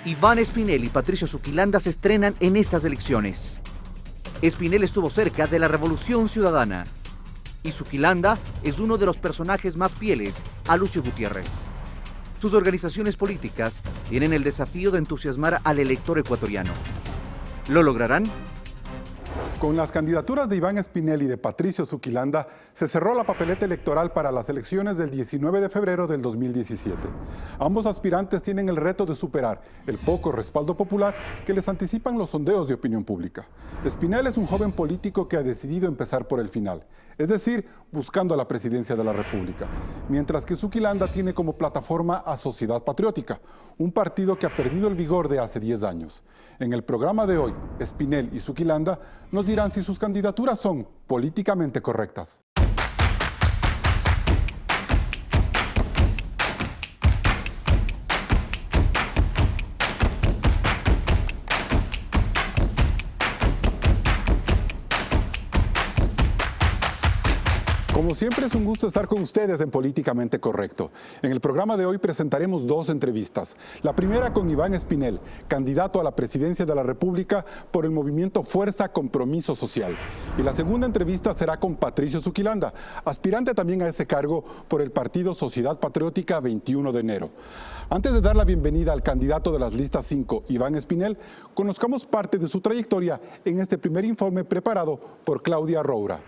Iván Espinel y Patricio Zuquilanda se estrenan en estas elecciones. Espinel estuvo cerca de la Revolución Ciudadana y Zuquilanda es uno de los personajes más fieles a Lucio Gutiérrez. Sus organizaciones políticas tienen el desafío de entusiasmar al elector ecuatoriano. ¿Lo lograrán? Con las candidaturas de Iván Espinel y de Patricio Zuquilanda, se cerró la papeleta electoral para las elecciones del 19 de febrero del 2017. Ambos aspirantes tienen el reto de superar el poco respaldo popular que les anticipan los sondeos de opinión pública. Espinel es un joven político que ha decidido empezar por el final, es decir, buscando la presidencia de la República, mientras que Zuquilanda tiene como plataforma a Sociedad Patriótica, un partido que ha perdido el vigor de hace 10 años. En el programa de hoy, Espinel y Zuquilanda nos dirán si sus candidaturas son políticamente correctas. Como siempre, es un gusto estar con ustedes en Políticamente Correcto. En el programa de hoy presentaremos dos entrevistas. La primera con Iván Espinel, candidato a la presidencia de la República por el movimiento Fuerza Compromiso Social. Y la segunda entrevista será con Patricio Zuquilanda, aspirante también a ese cargo por el partido Sociedad Patriótica 21 de enero. Antes de dar la bienvenida al candidato de las listas 5, Iván Espinel, conozcamos parte de su trayectoria en este primer informe preparado por Claudia Roura.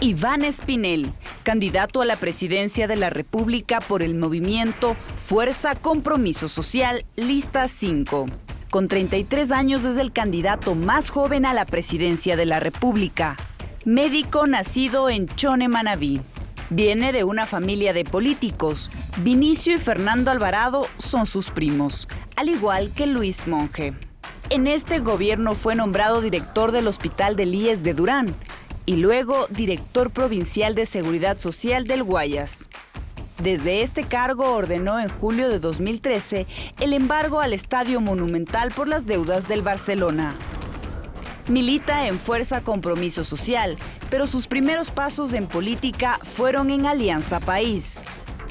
Iván Espinel, candidato a la presidencia de la República por el movimiento Fuerza Compromiso Social, lista 5. Con 33 años es el candidato más joven a la presidencia de la República. Médico nacido en Chone, Manabí. Viene de una familia de políticos. Vinicio y Fernando Alvarado son sus primos, al igual que Luis Monge. En este gobierno fue nombrado director del Hospital del IES de Durán y luego director provincial de Seguridad Social del Guayas. Desde este cargo ordenó en julio de 2013 el embargo al Estadio Monumental por las deudas del Barcelona. Milita en Fuerza Compromiso Social, pero sus primeros pasos en política fueron en Alianza País.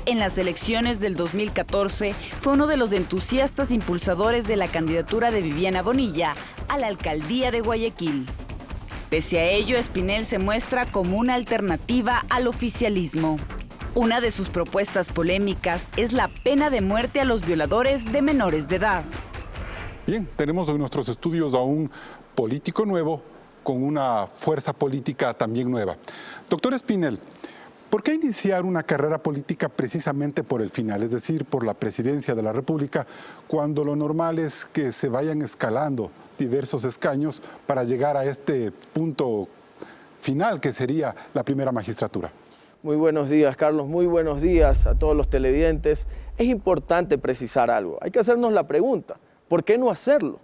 En las elecciones del 2014 fue uno de los entusiastas impulsadores de la candidatura de Viviana Bonilla a la alcaldía de Guayaquil. Pese a ello, Espinel se muestra como una alternativa al oficialismo. Una de sus propuestas polémicas es la pena de muerte a los violadores de menores de edad. Bien, tenemos en nuestros estudios a un político nuevo con una fuerza política también nueva. Doctor Espinel, ¿por qué iniciar una carrera política precisamente por el final, es decir, por la presidencia de la República, cuando lo normal es que se vayan escalando diversos escaños para llegar a este punto final que sería la primera magistratura? Muy buenos días, Carlos. Muy buenos días a todos los televidentes. Es importante precisar algo. Hay que hacernos la pregunta, ¿por qué no hacerlo?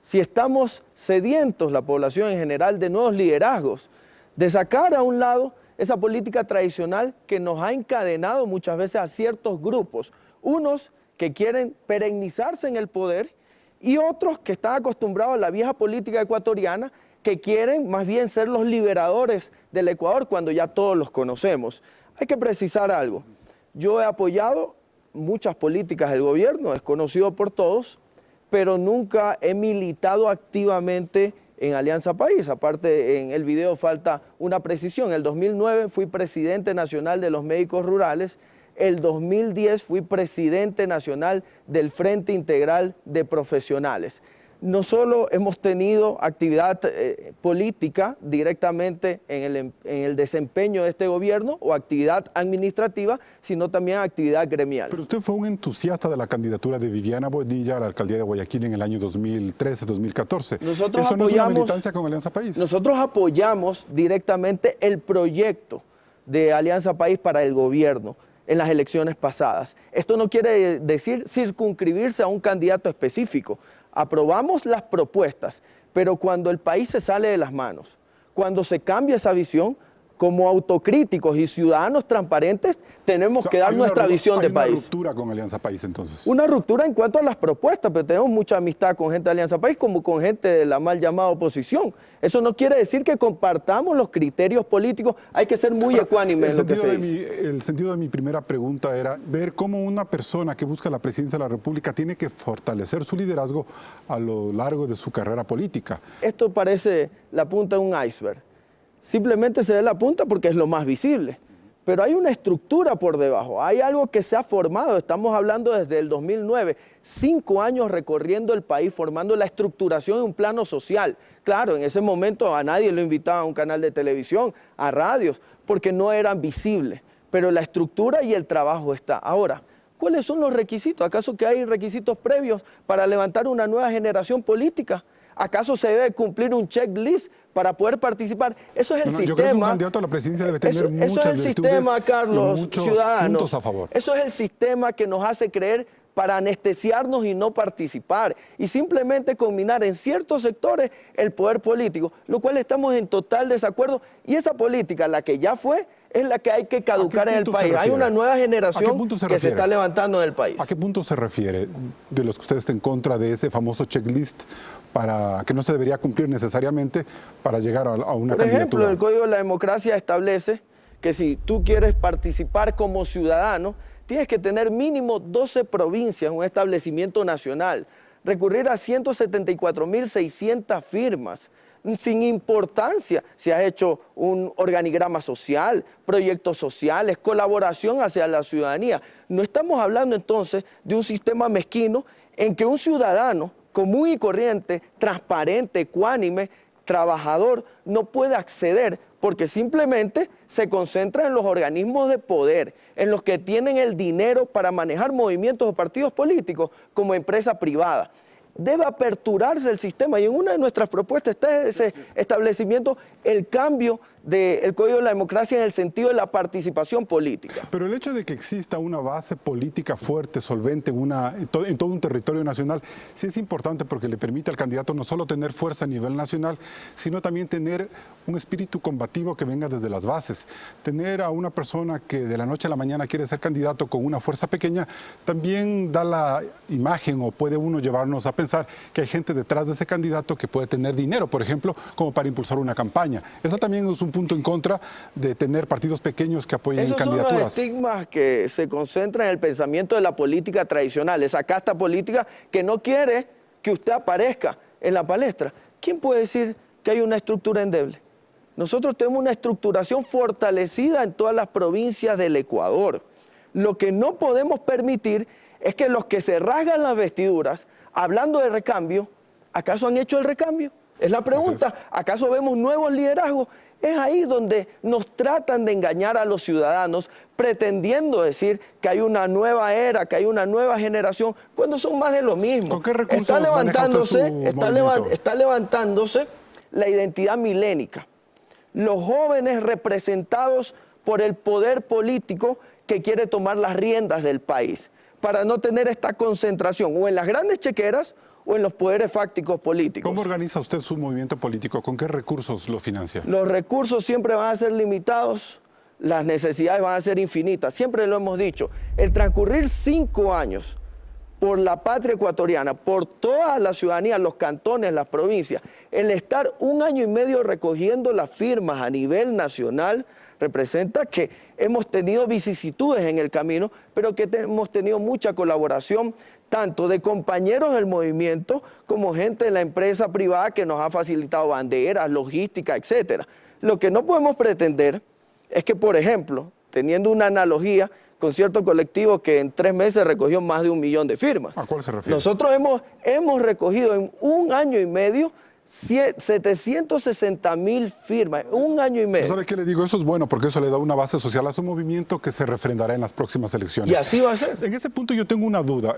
Si estamos sedientos, la población en general, de nuevos liderazgos, de sacar a un lado esa política tradicional que nos ha encadenado muchas veces a ciertos grupos, unos que quieren perennizarse en el poder y otros que están acostumbrados a la vieja política ecuatoriana que quieren más bien ser los liberadores del Ecuador cuando ya todos los conocemos. Hay que precisar algo. Yo he apoyado muchas políticas del gobierno, es conocido por todos, pero nunca he militado activamente en Alianza País. Aparte, en el video falta una precisión. En el 2009 fui presidente nacional de los médicos rurales. El 2010 fui presidente nacional del Frente Integral de Profesionales. No solo hemos tenido actividad política directamente en el desempeño de este gobierno o actividad administrativa, sino también actividad gremial. Pero usted fue un entusiasta de la candidatura de Viviana Bonilla a la alcaldía de Guayaquil en el año 2013-2014. ¿Eso no es una militancia con Alianza País? Nosotros apoyamos directamente el proyecto de Alianza País para el gobierno en las elecciones pasadas. Esto no quiere decir circunscribirse a un candidato específico. Aprobamos las propuestas, pero cuando el país se sale de las manos, cuando se cambia esa visión, como autocríticos y ciudadanos transparentes, tenemos que dar nuestra visión de país. ¿Hay una ruptura con Alianza País entonces? Una ruptura en cuanto a las propuestas, pero tenemos mucha amistad con gente de Alianza País como con gente de la mal llamada oposición. Eso no quiere decir que compartamos los criterios políticos, hay que ser muy ecuánime en lo que se dice. El sentido de mi primera pregunta era ver cómo una persona que busca la presidencia de la República tiene que fortalecer su liderazgo a lo largo de su carrera política. Esto parece la punta de un iceberg. Simplemente se ve la punta porque es lo más visible. Pero hay una estructura por debajo, hay algo que se ha formado, estamos hablando desde el 2009, 5 años recorriendo el país, formando la estructuración de un plano social. Claro, en ese momento a nadie lo invitaba a un canal de televisión, a radios, porque no eran visibles, pero la estructura y el trabajo está. Ahora, ¿cuáles son los requisitos? ¿Acaso que hay requisitos previos para levantar una nueva generación política? ¿Acaso se debe cumplir un checklist para poder participar? Eso es el sistema. Yo creo que un candidato a la presidencia debe tener muchas virtudes. Eso es el sistema, Carlos, muchos ciudadanos. puntos a favor. Eso es el sistema que nos hace creer para anestesiarnos y no participar. Y simplemente combinar en ciertos sectores el poder político, lo cual estamos en total desacuerdo. Y esa política, la que ya fue, es la que hay que caducar en el país. Hay una nueva generación que se está levantando en el país. ¿A qué punto se refiere de los que ustedes estén en contra de ese famoso checklist para que no se debería cumplir necesariamente para llegar a una candidatura? Por ejemplo, el Código de la Democracia establece que si tú quieres participar como ciudadano, tienes que tener mínimo 12 provincias en un establecimiento nacional, recurrir a 174.600 firmas, sin importancia si has hecho un organigrama social, proyectos sociales, colaboración hacia la ciudadanía. No estamos hablando entonces de un sistema mezquino en que un ciudadano común y corriente, transparente, ecuánime, trabajador, no puede acceder porque simplemente se concentra en los organismos de poder, en los que tienen el dinero para manejar movimientos o partidos políticos como empresa privada. Debe aperturarse el sistema y en una de nuestras propuestas está ese establecimiento, el cambio del Código de la Democracia en el sentido de la participación política. Pero el hecho de que exista una base política fuerte, solvente en todo un territorio nacional, sí es importante porque le permite al candidato no solo tener fuerza a nivel nacional, sino también tener un espíritu combativo que venga desde las bases. Tener a una persona que de la noche a la mañana quiere ser candidato con una fuerza pequeña, también da la imagen o puede uno llevarnos a pensar que hay gente detrás de ese candidato que puede tener dinero, por ejemplo, como para impulsar una campaña. Esa también es un punto en contra de tener partidos pequeños que apoyen candidaturas. Esos son los estigmas que se concentran en el pensamiento de la política tradicional, esa casta política que no quiere que usted aparezca en la palestra. ¿Quién puede decir que hay una estructura endeble? Nosotros tenemos una estructuración fortalecida en todas las provincias del Ecuador. Lo que no podemos permitir es que los que se rasgan las vestiduras, hablando de recambio, ¿acaso han hecho el recambio? Es la pregunta. ¿Acaso vemos nuevos liderazgos? Es ahí donde nos tratan de engañar a los ciudadanos, pretendiendo decir que hay una nueva era, que hay una nueva generación, cuando son más de lo mismo. ¿Con qué recursos maneja usted su movimiento? Está levantándose la identidad milénica. Los jóvenes representados por el poder político que quiere tomar las riendas del país, para no tener esta concentración o en las grandes chequeras o en los poderes fácticos políticos. ¿Cómo organiza usted su movimiento político? ¿Con qué recursos lo financia? Los recursos siempre van a ser limitados, las necesidades van a ser infinitas, siempre lo hemos dicho. El transcurrir 5 años por la patria ecuatoriana, por toda la ciudadanía, los cantones, las provincias, el estar 1 año y medio recogiendo las firmas a nivel nacional, representa que hemos tenido vicisitudes en el camino, pero que hemos tenido mucha colaboración, tanto de compañeros del movimiento como gente de la empresa privada que nos ha facilitado banderas, logística, etc. Lo que no podemos pretender es que, por ejemplo, teniendo una analogía con cierto colectivo que en 3 meses recogió más de 1 millón de firmas. ¿A cuál se refiere? Nosotros hemos recogido en 1 año y medio 760.000 firmas, 1 año y medio. ¿Sabe qué le digo? Eso es bueno porque eso le da una base social a su movimiento que se refrendará en las próximas elecciones. Y así va a ser. En ese punto yo tengo una duda.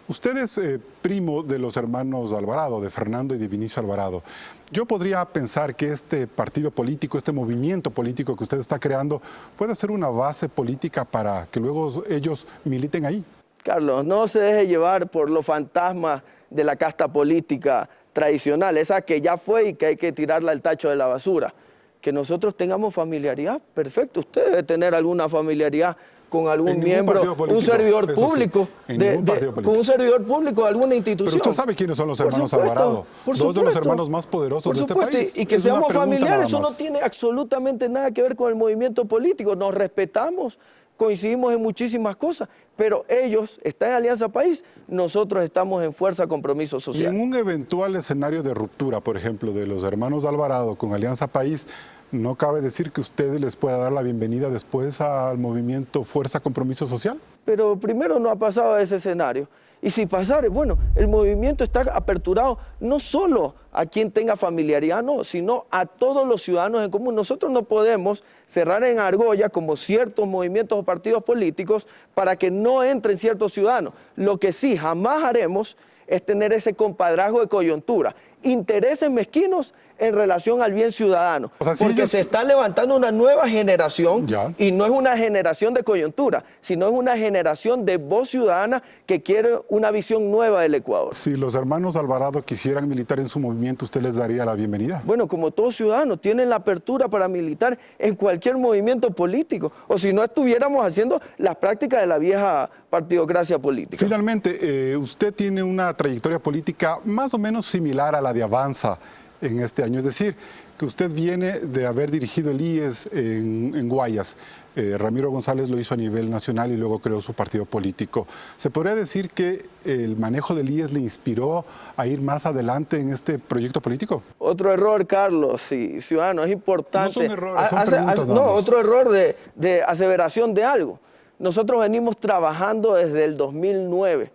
Usted es primo de los hermanos Alvarado, de Fernando y de Vinicio Alvarado. Yo podría pensar que este partido político, este movimiento político que usted está creando, puede ser una base política para que luego ellos militen ahí. Carlos, no se deje llevar por los fantasmas de la casta política tradicional, esa que ya fue y que hay que tirarla al tacho de la basura. que nosotros tengamos familiaridad, perfecto. Usted debe tener alguna familiaridad con algún miembro, un servidor público, con un servidor público de alguna institución. Pero usted sabe quiénes son los hermanos Alvarado, dos de los hermanos más poderosos de este país. Y que seamos familiares, eso no tiene absolutamente nada que ver con el movimiento político. Nos respetamos, coincidimos en muchísimas cosas, pero ellos están en Alianza País, nosotros estamos en Fuerza Compromiso Y Social. en un eventual escenario de ruptura, por ejemplo, de los hermanos Alvarado con Alianza País, ¿no cabe decir que usted les pueda dar la bienvenida después al movimiento Fuerza Compromiso Social? Pero primero no ha pasado ese escenario. Y si pasara, bueno, el movimiento está aperturado no solo a quien tenga familiaridad, no, sino a todos los ciudadanos en común. Nosotros no podemos cerrar en argolla como ciertos movimientos o partidos políticos para que no entren ciertos ciudadanos. Lo que sí jamás haremos es tener ese compadrazgo de coyuntura, intereses mezquinos en relación al bien ciudadano, o sea, si porque ellos... se está levantando una nueva generación y no es una generación de coyuntura, sino es una generación de voz ciudadana que quiere una visión nueva del Ecuador. Si los hermanos Alvarado quisieran militar en su movimiento, ¿usted les daría la bienvenida? Bueno, como todos ciudadanos, tienen la apertura para militar en cualquier movimiento político, o si no estuviéramos haciendo las prácticas de la vieja partidocracia política. Finalmente, usted tiene una trayectoria política más o menos similar a la de Avanza en este año, es decir, que usted viene de haber dirigido el IES en Guayas. Ramiro González lo hizo a nivel nacional y luego creó su partido político. ¿Se podría decir que el manejo del IES le inspiró a ir más adelante en este proyecto político? Otro error, Carlos, y ciudadano, es importante. No son errores, son preguntas nada más. Otro error de aseveración de algo. Nosotros venimos trabajando desde el 2009.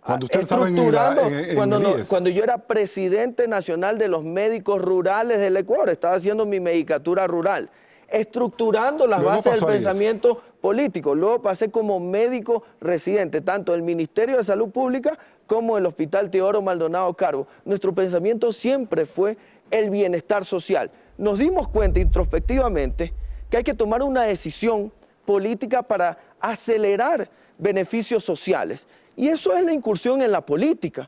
Cuando usted estaba en el IES. Cuando yo era presidente nacional de los médicos rurales del Ecuador, estaba haciendo mi medicatura rural, estructurando las bases del pensamiento político. Luego pasé como médico residente, tanto del Ministerio de Salud Pública como del Hospital Teodoro Maldonado Carbo. Nuestro pensamiento siempre fue el bienestar social. Nos dimos cuenta introspectivamente que hay que tomar una decisión política para acelerar beneficios sociales. Y eso es la incursión en la política.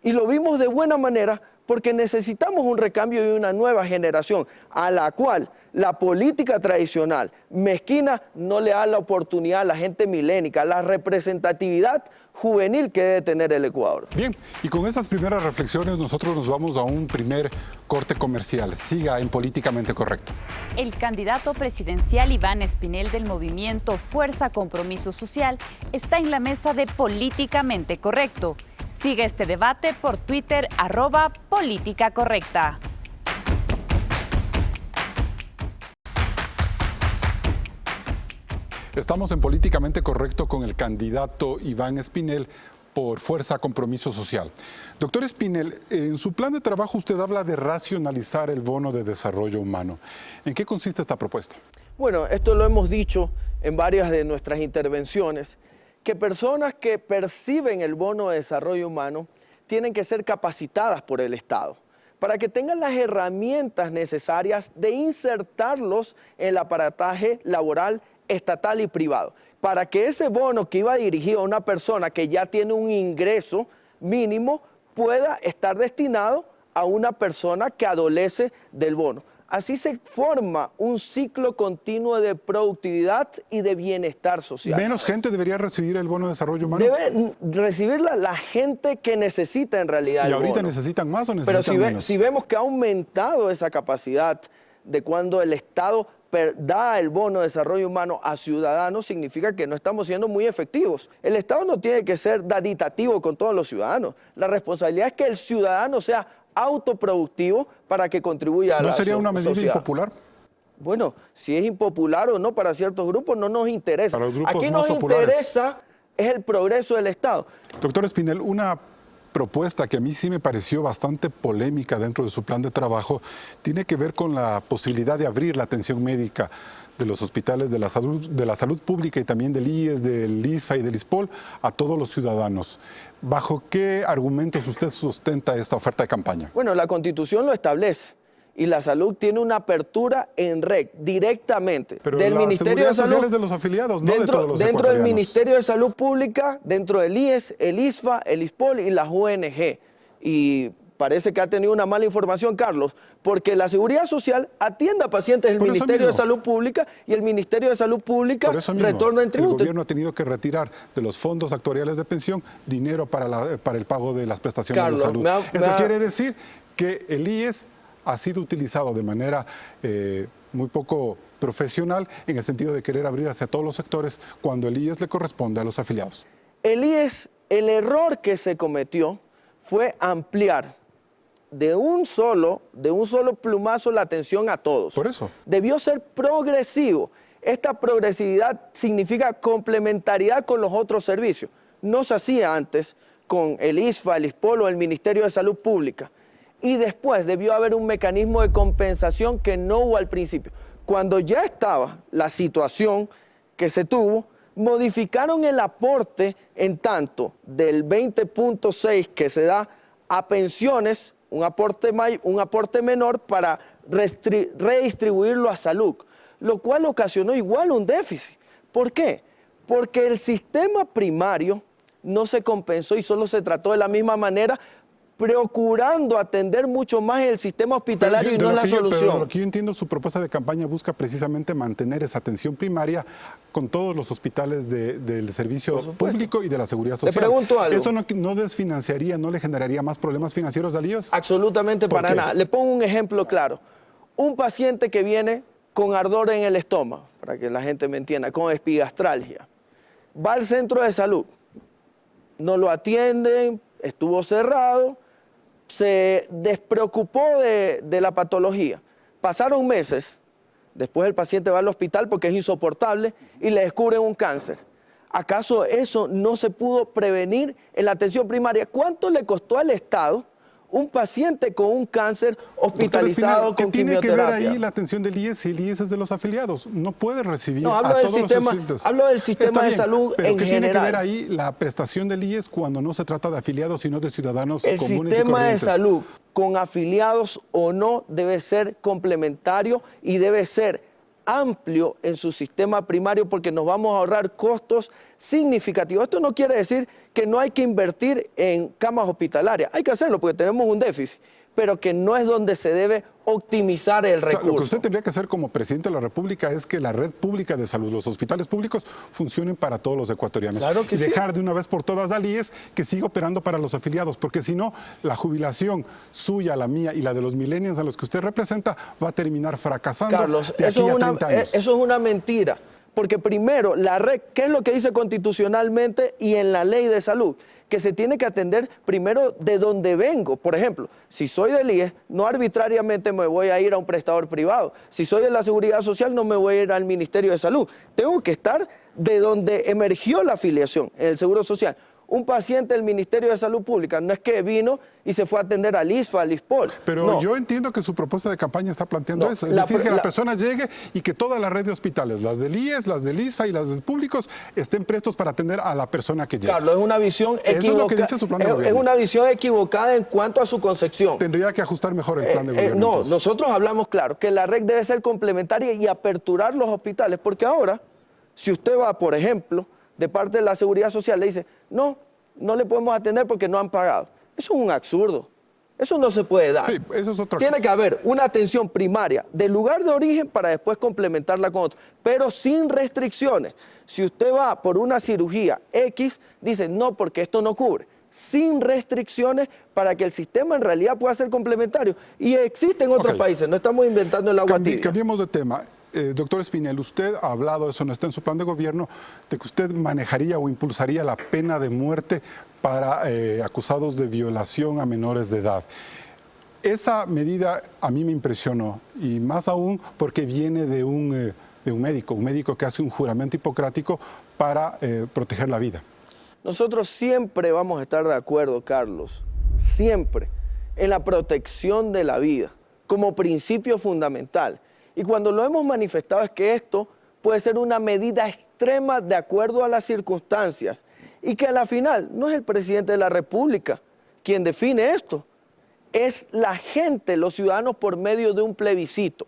Y lo vimos de buena manera porque necesitamos un recambio y una nueva generación a la cual la política tradicional mezquina no le da la oportunidad a la gente milénica, la representatividad juvenil que debe tener el Ecuador. Bien, y con estas primeras reflexiones nosotros nos vamos a un primer corte comercial. Siga en Políticamente Correcto. El candidato presidencial Iván Espinel del movimiento Fuerza Compromiso Social está en la mesa de Políticamente Correcto. Sigue este debate por Twitter, @políticacorrecta. Estamos en Políticamente Correcto con el candidato Iván Espinel por Fuerza Compromiso Social. Doctor Espinel, en su plan de trabajo usted habla de racionalizar el bono de desarrollo humano. ¿En qué consiste esta propuesta? Bueno, esto lo hemos dicho en varias de nuestras intervenciones, que personas que perciben el bono de desarrollo humano tienen que ser capacitadas por el Estado para que tengan las herramientas necesarias de insertarlos en el aparataje laboral estatal y privado, para que ese bono que iba dirigido a una persona que ya tiene un ingreso mínimo pueda estar destinado a una persona que adolece del bono. Así se forma un ciclo continuo de productividad y de bienestar social. ¿Menos gente debería recibir el bono de desarrollo humano? Debe recibirla la gente que necesita en realidad. ¿Y el ahorita bono. necesitan más o necesitan Pero menos? si vemos que ha aumentado esa capacidad de cuando el Estado da el bono de desarrollo humano a ciudadanos, significa que no estamos siendo muy efectivos. El Estado no tiene que ser daditativo con todos los ciudadanos. La responsabilidad es que el ciudadano sea autoproductivo para que contribuya a la sociedad. ¿No sería una medida impopular? Bueno, si es impopular o no para ciertos grupos no nos interesa. Para los grupos Aquí más nos populares. interesa es el progreso del Estado. Doctor Espinel, una propuesta que a mí sí me pareció bastante polémica dentro de su plan de trabajo tiene que ver con la posibilidad de abrir la atención médica de los hospitales de la salud pública y también del IES, del ISFA y del ISPOL a todos los ciudadanos. ¿Bajo qué argumentos usted sustenta esta oferta de campaña? Bueno, la Constitución lo establece y la salud tiene una apertura en red directamente Pero del Ministerio de Salud, es de los afiliados, no de todos los dentro del ecuatorianos. Ministerio de Salud Pública, dentro del IES, el ISFA, el ISPOL y las ONG. Y parece que ha tenido una mala información, Carlos, porque la Seguridad Social atiende a pacientes del Ministerio de Salud Pública y el Ministerio de Salud Pública retorna en tributo. El gobierno ha tenido que retirar de los fondos actuariales de pensión dinero para el pago de las prestaciones de salud. Eso quiere decir que el IES ha sido utilizado de manera muy poco profesional en el sentido de querer abrir hacia todos los sectores cuando el IES le corresponde a los afiliados. El IES, el error que se cometió fue ampliar de un solo plumazo la atención a todos. Por eso. Debió ser progresivo. Esta progresividad significa complementariedad con los otros servicios. No se hacía antes con el ISFA, el ISPOL o el Ministerio de Salud Pública. Y después debió haber un mecanismo de compensación que no hubo al principio. Cuando ya estaba la situación que se tuvo, modificaron el aporte en tanto del 20.6 que se da a pensiones, un aporte menor para redistribuirlo a salud, lo cual ocasionó igual un déficit. ¿Por qué? Porque el sistema primario no se compensó y solo se trató de la misma manera, procurando atender mucho más el sistema hospitalario y no la solución. Pero lo que yo entiendo, su propuesta de campaña busca precisamente mantener esa atención primaria con todos los hospitales del servicio público y de la seguridad social. Te pregunto algo. ¿Eso no desfinanciaría, no le generaría más problemas financieros al IES? Absolutamente para nada. Le pongo un ejemplo claro. Un paciente que viene con ardor en el estómago, para que la gente me entienda, con epigastralgia, va al centro de salud, no lo atienden, estuvo cerrado, se despreocupó de la patología. Pasaron meses, después el paciente va al hospital porque es insoportable y le descubren un cáncer. ¿Acaso eso no se pudo prevenir en la atención primaria? ¿Cuánto le costó al Estado un paciente con un cáncer hospitalizado con quimioterapia? ¿Qué tiene que ver ahí la atención del IES si el IES es de los afiliados? No puede recibir a todos los pacientes. Hablo del sistema de salud en general. Pero ¿qué tiene que ver ahí la prestación del IES cuando no se trata de afiliados, sino de ciudadanos comunes y corrientes? El sistema de salud, con afiliados o no, debe ser complementario y debe ser amplio en su sistema primario porque nos vamos a ahorrar costos significativos. Esto no quiere decir que no hay que invertir en camas hospitalarias. Hay que hacerlo porque tenemos un déficit, pero que no es donde se debe optimizar el recurso. Lo que usted tendría que hacer como presidente de la República es que la red pública de salud, los hospitales públicos, funcionen para todos los ecuatorianos. Claro que y dejar de una vez por todas al IES que siga operando para los afiliados, porque si no, la jubilación suya, la mía y la de los millennials a los que usted representa va a terminar fracasando. Carlos, de aquí a 30 años. Eso es una mentira. Porque primero, la red, ¿qué es lo que dice constitucionalmente y en la ley de salud? Que se tiene que atender primero de donde vengo. Por ejemplo, si soy del IES, no arbitrariamente me voy a ir a un prestador privado. Si soy de la Seguridad Social, no me voy a ir al Ministerio de Salud. Tengo que estar de donde emergió la afiliación, en el Seguro Social. Un paciente del Ministerio de Salud Pública no es que vino y se fue a atender al ISFA, al ISPOL. Pero no. Yo entiendo que su propuesta de campaña está planteando eso. Es decir, que la persona llegue y que toda la red de hospitales, las del IES, las del ISFA y las de los públicos, estén prestos para atender a la persona que llegue. Carlos, es una visión equivocada. Eso es lo que dice su plan de gobierno. Es una visión equivocada en cuanto a su concepción. Tendría que ajustar mejor el plan de gobierno. No, nosotros hablamos claro que la red debe ser complementaria y aperturar los hospitales, porque ahora, si usted va, por ejemplo, de parte de la Seguridad Social, le dice, no le podemos atender porque no han pagado. Eso es un absurdo. Eso no se puede dar. Sí, eso es otra Tiene cosa. que haber una atención primaria del lugar de origen para después complementarla con otro, pero sin restricciones. Si usted va por una cirugía X, dice no, porque esto no cubre. Sin restricciones para que el sistema en realidad pueda ser complementario. Y existen otros países, no estamos inventando el agua tibia. Cambiemos de tema. Doctor Espinel, usted ha hablado, eso no está en su plan de gobierno, de que usted manejaría o impulsaría la pena de muerte para acusados de violación a menores de edad. Esa medida a mí me impresionó, y más aún porque viene de un médico que hace un juramento hipocrático para proteger la vida. Nosotros siempre vamos a estar de acuerdo, Carlos, siempre, en la protección de la vida como principio fundamental. Y cuando lo hemos manifestado es que esto puede ser una medida extrema de acuerdo a las circunstancias y que a la final no es el presidente de la República quien define esto, es la gente, los ciudadanos por medio de un plebiscito.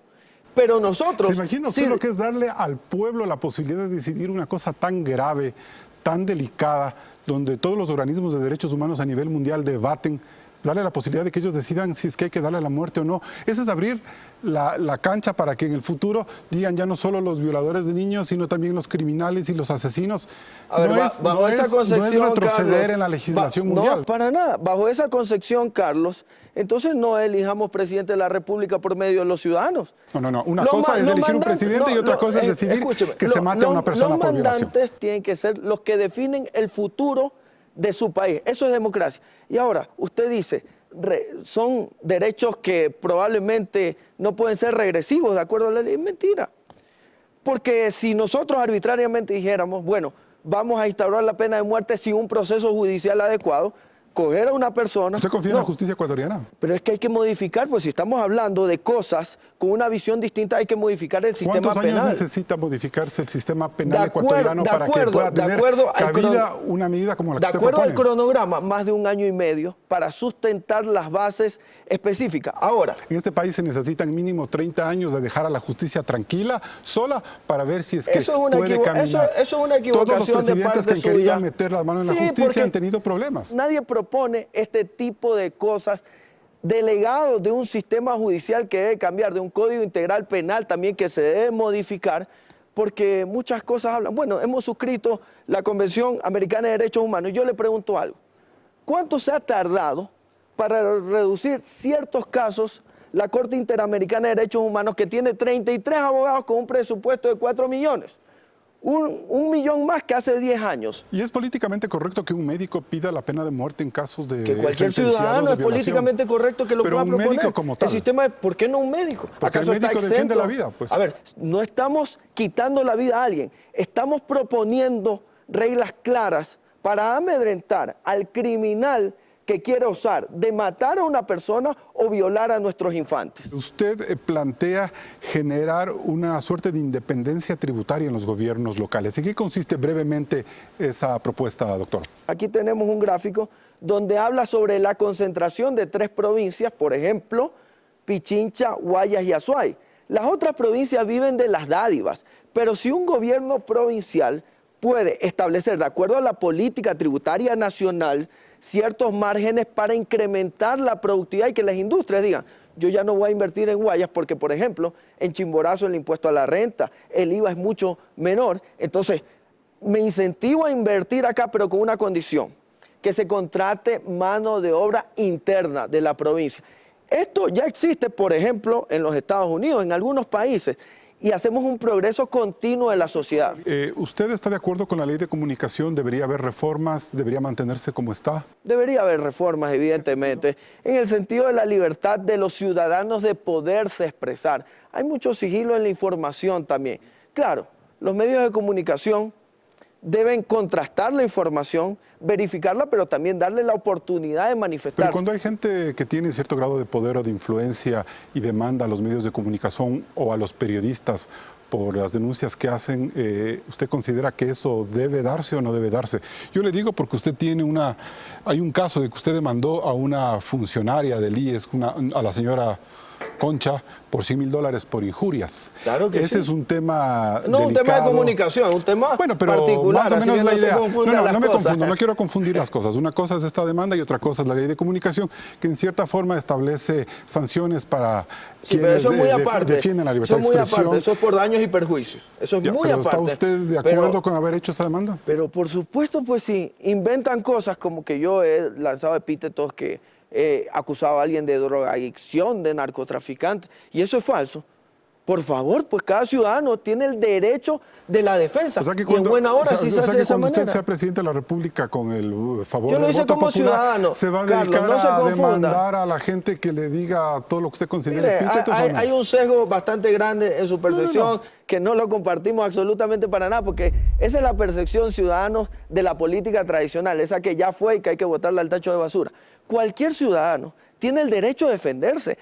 Pero nosotros... ¿Se imagina usted lo que es darle al pueblo la posibilidad de decidir una cosa tan grave, tan delicada, donde todos los organismos de derechos humanos a nivel mundial debaten, darle la posibilidad de que ellos decidan si es que hay que darle la muerte o no. Ese es abrir la cancha para que en el futuro digan ya no solo los violadores de niños, sino también los criminales y los asesinos. A ver, bajo esa concepción, no es retroceder, Carlos, en la legislación mundial. No, para nada. Bajo esa concepción, Carlos, entonces no elijamos presidente de la República por medio de los ciudadanos. No. Una cosa es elegir un presidente y otra cosa es decidir que se mate a una persona por violación. Los mandantes tienen que ser los que definen el futuro de su país. Eso es democracia. Y ahora, usted dice, son derechos que probablemente no pueden ser regresivos de acuerdo a la ley. Es mentira. Porque si nosotros arbitrariamente dijéramos, bueno, vamos a instaurar la pena de muerte sin un proceso judicial adecuado, coger a una persona... ¿Usted confía en la justicia ecuatoriana? Pero es que hay que modificar, pues si estamos hablando de cosas con una visión distinta, hay que modificar el sistema penal. ¿Cuántos años necesita modificarse el sistema penal ecuatoriano para que pueda tener cabida una medida como la que usted propone? De acuerdo al cronograma, más de 1 año y medio para sustentar las bases específicas. Ahora... En este país se necesitan mínimo 30 años de dejar a la justicia tranquila, sola, para ver si es que puede caminar. Eso es una equivocación. Todos los presidentes que han querido meter las manos en la justicia han tenido problemas. Nadie propone este tipo de cosas delegados de un sistema judicial que debe cambiar, de un código integral penal también que se debe modificar, porque muchas cosas hablan. Bueno, hemos suscrito la Convención Americana de Derechos Humanos. Yo le pregunto algo. ¿Cuánto se ha tardado para reducir ciertos casos la Corte Interamericana de Derechos Humanos, que tiene 33 abogados con un presupuesto de 4 millones? Un millón más que hace 10 años. ¿Y es políticamente correcto que un médico pida la pena de muerte en casos de que cualquier ciudadano es políticamente correcto que lo pueda proponer? Pero un médico como tal. El sistema, ¿por qué no un médico? Porque el médico defiende la vida, pues. A ver, no estamos quitando la vida a alguien. Estamos proponiendo reglas claras para amedrentar al criminal que quiere osar de matar a una persona o violar a nuestros infantes. Usted plantea generar una suerte de independencia tributaria en los gobiernos locales. ¿En qué consiste brevemente esa propuesta, doctor? Aquí tenemos un gráfico donde habla sobre la concentración de 3 provincias, por ejemplo, Pichincha, Guayas y Azuay. Las otras provincias viven de las dádivas, pero si un gobierno provincial puede establecer, de acuerdo a la política tributaria nacional, ciertos márgenes para incrementar la productividad y que las industrias digan, yo ya no voy a invertir en Guayas porque, por ejemplo, en Chimborazo el impuesto a la renta, el IVA es mucho menor, entonces me incentivo a invertir acá, pero con una condición, que se contrate mano de obra interna de la provincia. Esto ya existe, por ejemplo, en los Estados Unidos, en algunos países, y hacemos un progreso continuo de la sociedad. ¿Usted está de acuerdo con la ley de comunicación? ¿Debería haber reformas? ¿Debería mantenerse como está? Debería haber reformas, evidentemente, en el sentido de la libertad de los ciudadanos de poderse expresar. Hay mucho sigilo en la información también. Claro, los medios de comunicación deben contrastar la información, verificarla, pero también darle la oportunidad de manifestarse. Pero cuando hay gente que tiene cierto grado de poder o de influencia y demanda a los medios de comunicación o a los periodistas por las denuncias que hacen, ¿usted considera que eso debe darse o no debe darse? Yo le digo porque usted tiene hay un caso de que usted demandó a una funcionaria del IES, a la señora Concha, por $100,000 por injurias. Claro que Ese sí. es un tema no, delicado. Un tema de comunicación, un tema bueno, pero particular. Más o menos la idea. No me confundo, no quiero confundir las cosas. Una cosa es esta demanda y otra cosa es la ley de comunicación, que en cierta forma establece sanciones para quienes defienden la libertad de expresión. Eso es por daños y perjuicios. Eso es muy aparte. ¿Está usted de acuerdo con haber hecho esa demanda? Pero por supuesto, pues sí, inventan cosas como que yo he lanzado epítetos que he acusado a alguien de drogadicción, de narcotraficante, y eso es falso. Por favor, pues cada ciudadano tiene el derecho de la defensa. O sea que y en buena hora sí se hace de esa cuando manera. usted sea presidente de la República con el favor yo lo del hice voto como popular, ciudadano. ¿se va a Carlos, dedicar no se a confunda. demandar a la gente que le diga todo lo que usted considere epítetos o no? Hay un sesgo bastante grande en su percepción que no lo compartimos absolutamente para nada, porque esa es la percepción ciudadana de la política tradicional, esa que ya fue y que hay que botarla al tacho de basura. Cualquier ciudadano tiene el derecho a defenderse,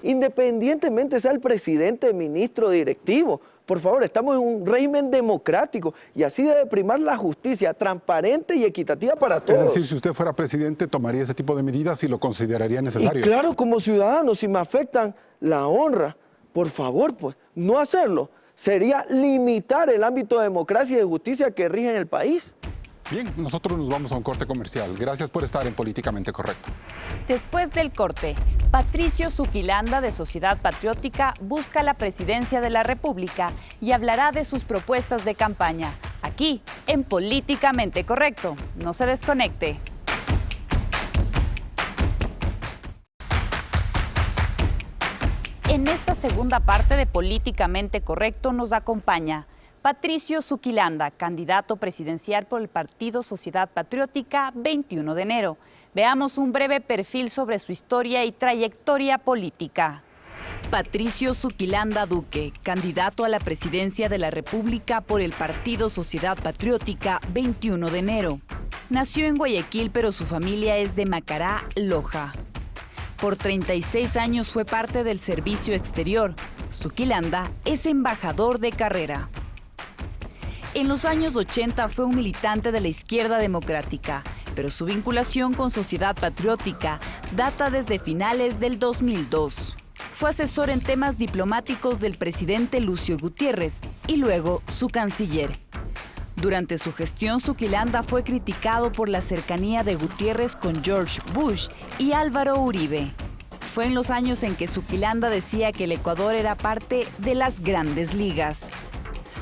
independientemente sea el presidente, ministro, directivo. Por favor, estamos en un régimen democrático y así debe primar la justicia transparente y equitativa para todos. Es decir, si usted fuera presidente, tomaría ese tipo de medidas y lo consideraría necesario. Y claro, como ciudadano, si me afectan la honra, por favor, pues, no hacerlo sería limitar el ámbito de democracia y de justicia que rige en el país. Bien, nosotros nos vamos a un corte comercial. Gracias por estar en Políticamente Correcto. Después del corte, Patricio Zuquilanda de Sociedad Patriótica busca la presidencia de la República y hablará de sus propuestas de campaña. Aquí, en Políticamente Correcto. No se desconecte. En esta segunda parte de Políticamente Correcto nos acompaña Patricio Zuquilanda, candidato presidencial por el Partido Sociedad Patriótica, 21 de enero. Veamos un breve perfil sobre su historia y trayectoria política. Patricio Zuquilanda Duque, candidato a la presidencia de la República por el Partido Sociedad Patriótica, 21 de enero. Nació en Guayaquil, pero su familia es de Macará, Loja. Por 36 años fue parte del servicio exterior. Zuquilanda es embajador de carrera. En los años 80 fue un militante de la izquierda democrática, pero su vinculación con Sociedad Patriótica data desde finales del 2002. Fue asesor en temas diplomáticos del presidente Lucio Gutiérrez y luego su canciller. Durante su gestión, Zuquilanda fue criticado por la cercanía de Gutiérrez con George Bush y Álvaro Uribe. Fue en los años en que Zuquilanda decía que el Ecuador era parte de las grandes ligas.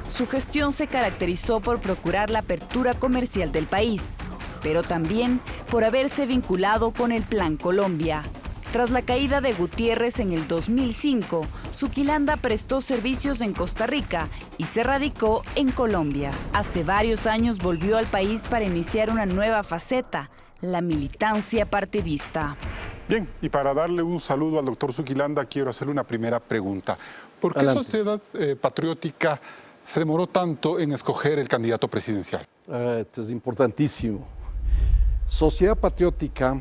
Su gestión se caracterizó por procurar la apertura comercial del país, pero también por haberse vinculado con el Plan Colombia. Tras la caída de Gutiérrez en el 2005, Zuquilanda prestó servicios en Costa Rica y se radicó en Colombia. Hace varios años volvió al país para iniciar una nueva faceta, la militancia partidista. Bien, y para darle un saludo al doctor Zuquilanda, quiero hacerle una primera pregunta. ¿Por qué Adelante. Sociedad Patriótica se demoró tanto en escoger el candidato presidencial? Esto es importantísimo. Sociedad Patriótica,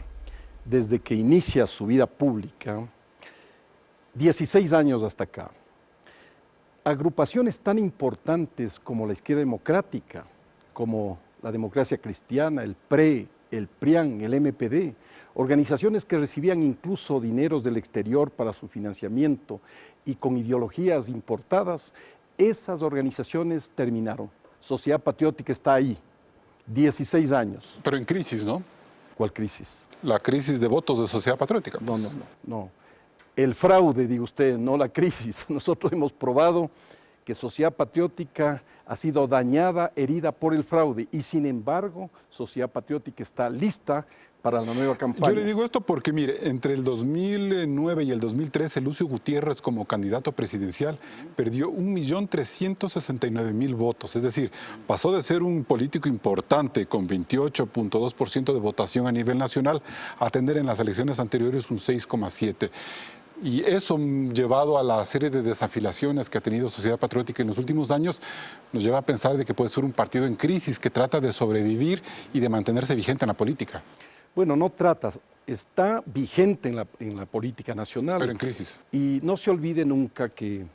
desde que inicia su vida pública, 16 años hasta acá, agrupaciones tan importantes como la izquierda democrática, como la democracia cristiana, el PRE, el PRIAN, el MPD, organizaciones que recibían incluso dineros del exterior para su financiamiento y con ideologías importadas, esas organizaciones terminaron. Sociedad Patriótica está ahí, 16 años. Pero en crisis, ¿no? ¿Cuál crisis? La crisis de votos de Sociedad Patriótica. No, pues. no. El fraude, digo usted, no la crisis. Nosotros hemos probado que Sociedad Patriótica ha sido dañada, herida por el fraude y sin embargo Sociedad Patriótica está lista para la nueva campaña. Yo le digo esto porque, mire, entre el 2009 y el 2013, Lucio Gutiérrez como candidato presidencial perdió 1.369.000 votos. Es decir, pasó de ser un político importante con 28.2% de votación a nivel nacional a tener en las elecciones anteriores un 6,7%. Y eso, llevado a la serie de desafilaciones que ha tenido Sociedad Patriótica en los últimos años, nos lleva a pensar de que puede ser un partido en crisis que trata de sobrevivir y de mantenerse vigente en la política. Bueno, no tratas, está vigente en la política nacional. Pero en crisis. Y no se olvide nunca que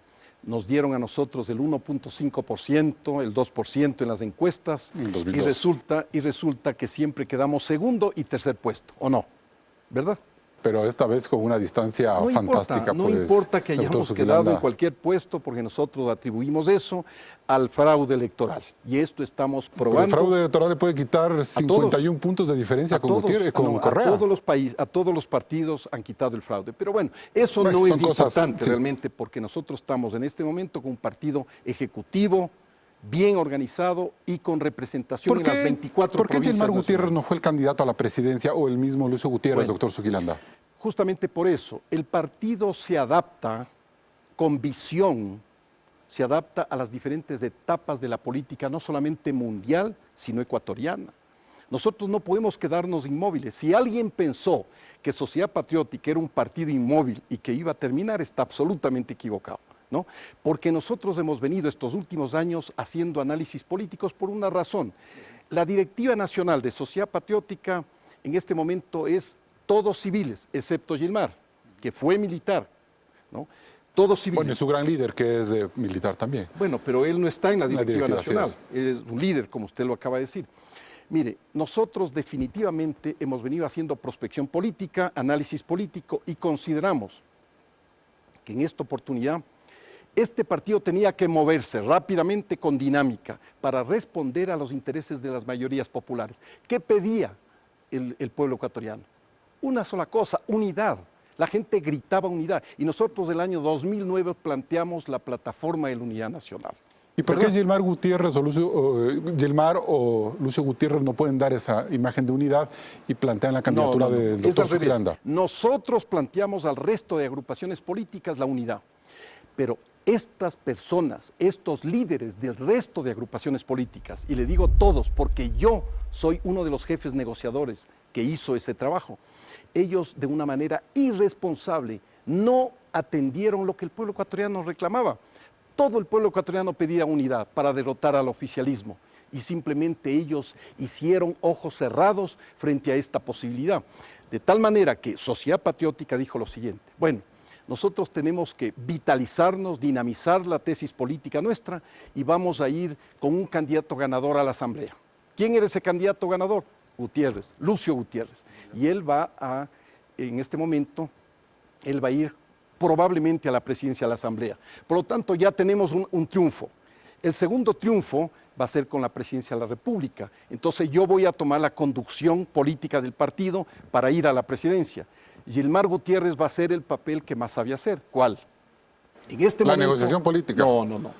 nos dieron a nosotros el 1.5%, el 2% en las encuestas. En el 2002. Y resulta que siempre quedamos segundo y tercer puesto, ¿o no? ¿Verdad? Pero esta vez con una distancia fantástica. No pues, importa que doctor hayamos Zuquilanda. quedado en cualquier puesto, porque nosotros atribuimos eso al fraude electoral. Y esto estamos probando. Porque el fraude electoral le puede quitar 51 puntos de diferencia con Gutiérrez, con Correa. A todos los partidos han quitado el fraude. Pero bueno, eso Bueno, no son es cosas, importante sí. realmente, porque nosotros estamos en este momento con un partido ejecutivo, bien organizado y con representación en las 24 ¿Por qué provincias Gilmar Gutiérrez nacionales? no fue el candidato a la presidencia o el mismo Lucio Gutiérrez, Bueno. doctor Zuquilanda? Justamente por eso, el partido se adapta con visión, se adapta a las diferentes etapas de la política, no solamente mundial, sino ecuatoriana. Nosotros no podemos quedarnos inmóviles. Si alguien pensó que Sociedad Patriótica era un partido inmóvil y que iba a terminar, está absolutamente equivocado, ¿no? Porque nosotros hemos venido estos últimos años haciendo análisis políticos por una razón. La directiva nacional de Sociedad Patriótica en este momento es todos civiles, excepto Gilmar, que fue militar, ¿no? Todos civiles. Bueno, y su gran líder, que es militar también. Bueno, pero él no está en la directiva así nacional, es. él es un líder, como usted lo acaba de decir. Mire, nosotros definitivamente hemos venido haciendo prospección política, análisis político y consideramos que en esta oportunidad Este partido tenía que moverse rápidamente con dinámica para responder a los intereses de las mayorías populares. ¿Qué pedía el pueblo ecuatoriano? Una sola cosa, unidad. La gente gritaba unidad y nosotros del año 2009 planteamos la plataforma de la unidad nacional. ¿Y por qué Gilmar Gutiérrez o Lucio Gutiérrez no pueden dar esa imagen de unidad y plantean la candidatura del doctor Zuquilanda? Nosotros planteamos al resto de agrupaciones políticas la unidad, pero estas personas, estos líderes del resto de agrupaciones políticas, y le digo todos porque yo soy uno de los jefes negociadores que hizo ese trabajo, ellos de una manera irresponsable no atendieron lo que el pueblo ecuatoriano reclamaba. Todo el pueblo ecuatoriano pedía unidad para derrotar al oficialismo y simplemente ellos hicieron ojos cerrados frente a esta posibilidad. De tal manera que Sociedad Patriótica dijo lo siguiente: bueno, nosotros tenemos que vitalizarnos, dinamizar la tesis política nuestra y vamos a ir con un candidato ganador a la Asamblea. ¿Quién era ese candidato ganador? Gutiérrez, Lucio Gutiérrez. Y él va a, en este momento, él va a ir probablemente a la presidencia de la Asamblea. Por lo tanto, ya tenemos un triunfo. El segundo triunfo va a ser con la presidencia de la República. Entonces yo voy a tomar la conducción política del partido para ir a la presidencia. Gilmar Gutiérrez va a hacer el papel que más sabía hacer. ¿Cuál? En este la momento, negociación política. No.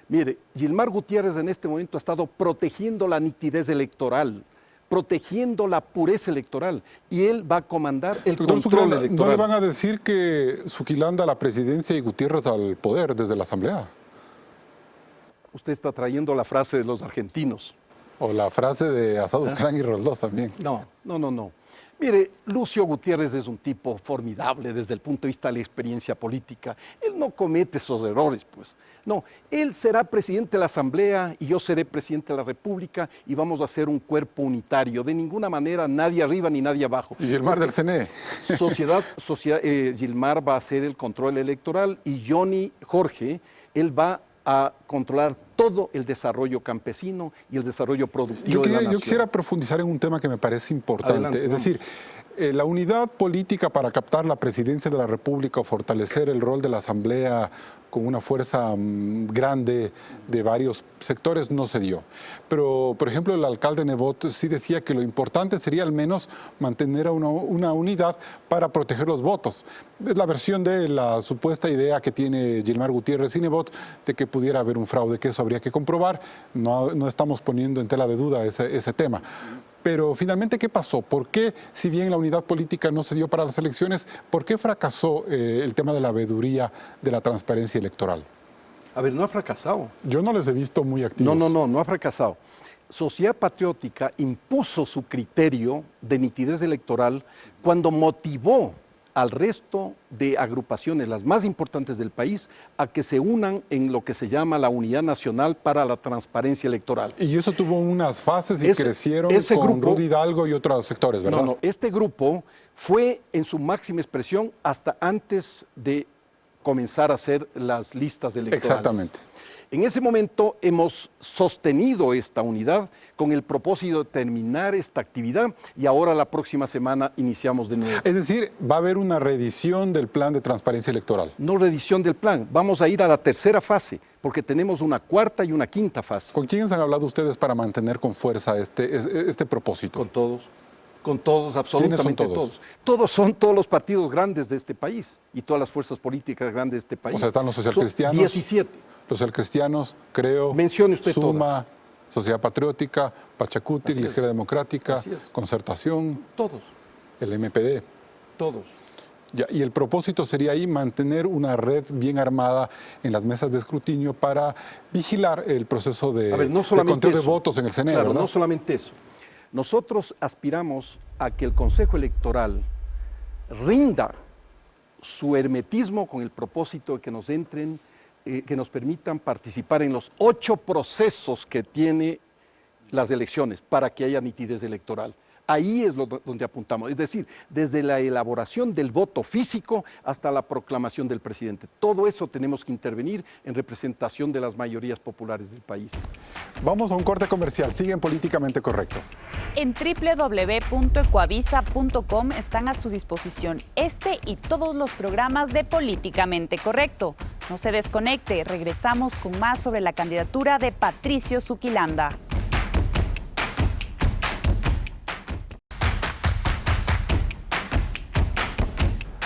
Mire, Gilmar Gutiérrez en este momento ha estado protegiendo la nitidez electoral, protegiendo la pureza electoral, y él va a comandar el control electoral. ¿No le van a decir que Zuquilanda a la presidencia y Gutiérrez al poder desde la Asamblea? Usted está trayendo la frase de los argentinos. O la frase de Asad Ucrán y Roldós también. No. Mire, Lucio Gutiérrez es un tipo formidable desde el punto de vista de la experiencia política. Él no comete esos errores, pues. No, él será presidente de la Asamblea y yo seré presidente de la República y vamos a ser un cuerpo unitario. De ninguna manera, nadie arriba ni nadie abajo. ¿Y Gilmar del CNE? Gilmar va a hacer el control electoral y Jorge, él va a controlar todo el desarrollo campesino y el desarrollo productivo de la nación. Yo quisiera profundizar en un tema que me parece importante. Adelante, es decir, la unidad política para captar la presidencia de la República o fortalecer el rol de la Asamblea con una fuerza grande de varios sectores no se dio. Pero, por ejemplo, el alcalde Nebot sí decía que lo importante sería al menos mantener una unidad para proteger los votos. Es la versión de la supuesta idea que tiene Gilmar Gutiérrez y Nebot de que pudiera haber un fraude, que eso habría que comprobar. No estamos poniendo en tela de duda ese tema. Pero finalmente, ¿qué pasó? ¿Por qué, si bien la unidad política no se dio para las elecciones, por qué fracasó el tema de la veeduría de la transparencia electoral? A ver, no ha fracasado. Yo no les he visto muy activos. No ha fracasado. Sociedad Patriótica impuso su criterio de nitidez electoral cuando motivó al resto de agrupaciones, las más importantes del país, a que se unan en lo que se llama la Unidad Nacional para la Transparencia Electoral. Y eso tuvo unas fases y crecieron con Rudy Hidalgo y otros sectores, ¿verdad? No, este grupo fue en su máxima expresión hasta antes de comenzar a hacer las listas electorales. Exactamente. En ese momento hemos sostenido esta unidad con el propósito de terminar esta actividad y ahora la próxima semana iniciamos de nuevo. Es decir, va a haber una reedición del plan de transparencia electoral. No reedición del plan, vamos a ir a la tercera fase porque tenemos una cuarta y una quinta fase. ¿Con quiénes han hablado ustedes para mantener con fuerza este propósito? Con todos, absolutamente todos. Todos son todos los partidos grandes de este país y todas las fuerzas políticas grandes de este país. O sea, están los socialcristianos. 17. Los socialcristianos, Creo, mencione usted Suma, todas. Sociedad Patriótica, Pachacutic, la Izquierda Democrática, Concertación, todos. El MPD. Todos. Ya, y el propósito sería ahí mantener una red bien armada en las mesas de escrutinio para vigilar el proceso de conteo de votos en el CNE, claro, ¿verdad? No solamente eso. Nosotros aspiramos a que el Consejo Electoral rinda su hermetismo con el propósito de que nos entren, que nos permitan participar en los 8 procesos que tiene las elecciones para que haya nitidez electoral. Ahí es donde apuntamos, es decir, desde la elaboración del voto físico hasta la proclamación del presidente. Todo eso tenemos que intervenir en representación de las mayorías populares del país. Vamos a un corte comercial, siguen Políticamente Correcto. En www.ecoavisa.com están a su disposición este y todos los programas de Políticamente Correcto. No se desconecte, regresamos con más sobre la candidatura de Patricio Zuquilanda.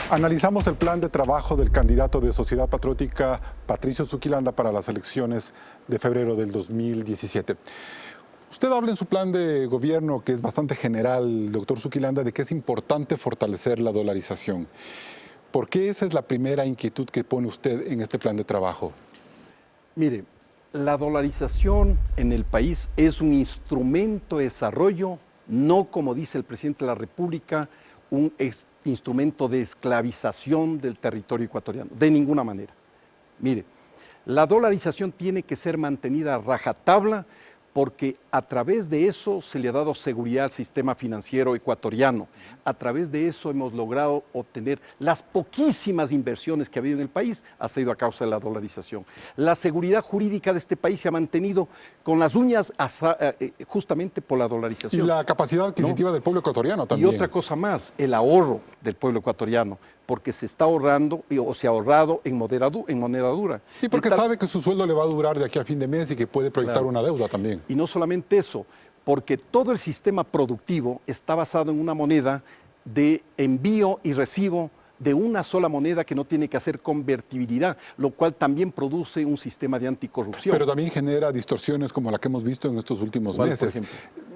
Analizamos el plan de trabajo del candidato de Sociedad Patriótica Patricio Zuquilanda para las elecciones de febrero del 2017. Usted habla en su plan de gobierno, que es bastante general, doctor Zuquilanda, de que es importante fortalecer la dolarización. ¿Por qué esa es la primera inquietud que pone usted en este plan de trabajo? Mire, la dolarización en el país es un instrumento de desarrollo, no como dice el presidente de la República, un instrumento de esclavización del territorio ecuatoriano, de ninguna manera. Mire, la dolarización tiene que ser mantenida a rajatabla porque a través de eso se le ha dado seguridad al sistema financiero ecuatoriano. A través de eso hemos logrado obtener las poquísimas inversiones que ha habido en el país, ha sido a causa de la dolarización. La seguridad jurídica de este país se ha mantenido con las uñas justamente por la dolarización. Y la capacidad adquisitiva del pueblo ecuatoriano también. Y otra cosa más, el ahorro del pueblo ecuatoriano, porque se está ahorrando o se ha ahorrado en moneda dura. Y porque sabe que su sueldo le va a durar de aquí a fin de mes y que puede proyectar una deuda también. Y no solamente eso, porque todo el sistema productivo está basado en una moneda de envío y recibo de una sola moneda que no tiene que hacer convertibilidad, lo cual también produce un sistema de anticorrupción. Pero también genera distorsiones como la que hemos visto en estos últimos meses,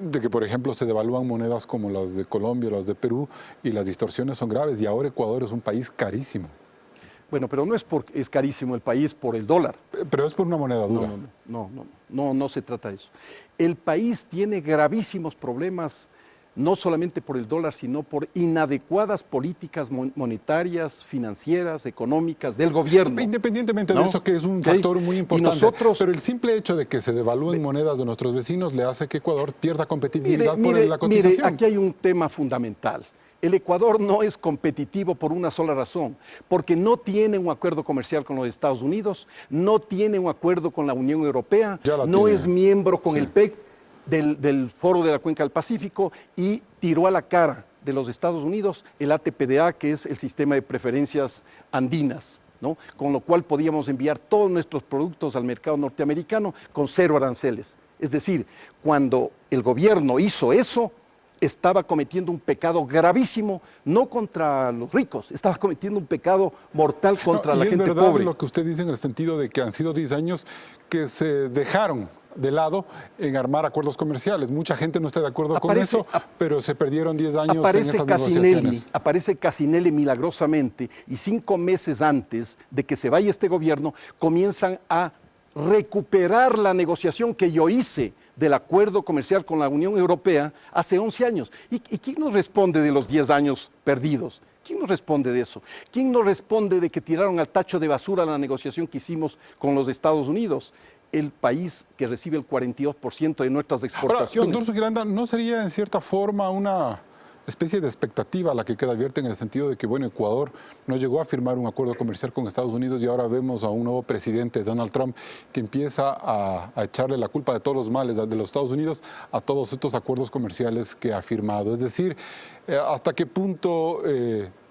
de que por ejemplo se devalúan monedas como las de Colombia o las de Perú y las distorsiones son graves y ahora Ecuador es un país carísimo. Bueno, pero no es porque es carísimo el país por el dólar. Pero es por una moneda dura. No se trata de eso. El país tiene gravísimos problemas, no solamente por el dólar, sino por inadecuadas políticas monetarias, financieras, económicas del gobierno. Independientemente de eso, que es un factor muy importante, pero el simple hecho de que se devalúen monedas de nuestros vecinos le hace que Ecuador pierda competitividad por la cotización. Mire, aquí hay un tema fundamental. El Ecuador no es competitivo por una sola razón, porque no tiene un acuerdo comercial con los Estados Unidos, no tiene un acuerdo con la Unión Europea, no es miembro con el PEC del Foro de la Cuenca del Pacífico y tiró a la cara de los Estados Unidos el ATPDA, que es el sistema de preferencias andinas, ¿no? Con lo cual podíamos enviar todos nuestros productos al mercado norteamericano con 0 aranceles. Es decir, cuando el gobierno hizo eso, estaba cometiendo un pecado gravísimo, no contra los ricos, estaba cometiendo un pecado mortal contra la gente pobre. Y es verdad lo que usted dice en el sentido de que han sido 10 años que se dejaron de lado en armar acuerdos comerciales. Mucha gente no está de acuerdo con eso, pero se perdieron 10 años en esas negociaciones. Aparece Casinelli milagrosamente y 5 meses antes de que se vaya este gobierno, comienzan a recuperar la negociación que yo hice del acuerdo comercial con la Unión Europea hace 11 años. ¿Y quién nos responde de los 10 años perdidos? ¿Quién nos responde de eso? ¿Quién nos responde de que tiraron al tacho de basura la negociación que hicimos con los Estados Unidos? El país que recibe el 42% de nuestras exportaciones. Ahora, doctor Zuquilanda, ¿no sería en cierta forma una especie de expectativa la que queda abierta en el sentido de que, bueno, Ecuador no llegó a firmar un acuerdo comercial con Estados Unidos y ahora vemos a un nuevo presidente, Donald Trump, que empieza a echarle la culpa de todos los males de los Estados Unidos a todos estos acuerdos comerciales que ha firmado? Es decir, ¿hasta qué punto